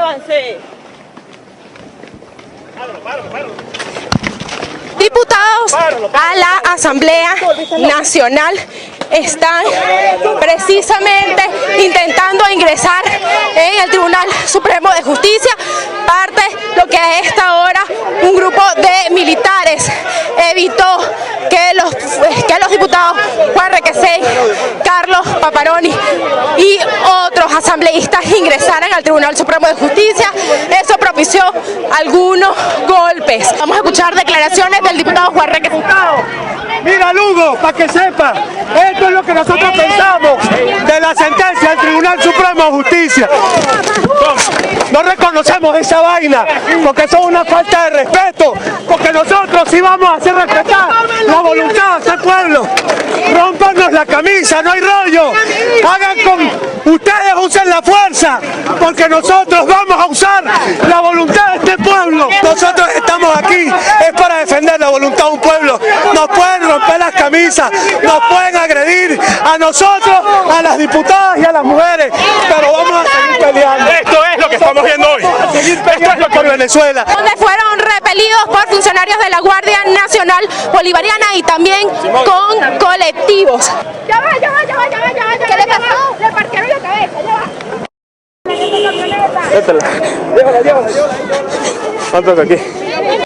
avance. Diputados a la Asamblea Nacional están precisamente intentando ingresar en el Tribunal Supremo de Justicia. Parte lo que a esta hora un grupo de militares evitó que los diputados Juan Requesens, Carlos Paparoni y otros asambleístas ingresaran al Tribunal Supremo de Justicia. Eso propició algunos golpes. Vamos a escuchar declaraciones del diputado Juan Requesens. Mira, Lugo, para que sepa, esto es lo que nosotros pensamos de la sentencia del Tribunal Supremo de Justicia. No reconocemos esa vaina, porque eso es una falta de respeto, porque nosotros sí vamos a hacer respetar la voluntad de este pueblo. Rómpanos la camisa, no hay rollo. Hagan con ustedes, usen la fuerza, porque nosotros vamos a usar la voluntad de este pueblo. Nosotros estamos aquí, es para defender la voluntad de un pueblo. Nos pueden romper las camisas, nos pueden agredir a nosotros, a las diputadas y a las mujeres, pero vamos a seguir peleando. Esto es lo que estamos viendo hoy. Esto es lo por Venezuela. Donde fueron repelidos por funcionarios de la Guardia Nacional Bolivariana y también con colectivos. Ya va. ¿Qué le pasó? Le partieron la cabeza, ya va. Déjala. ¿Cuánto aquí?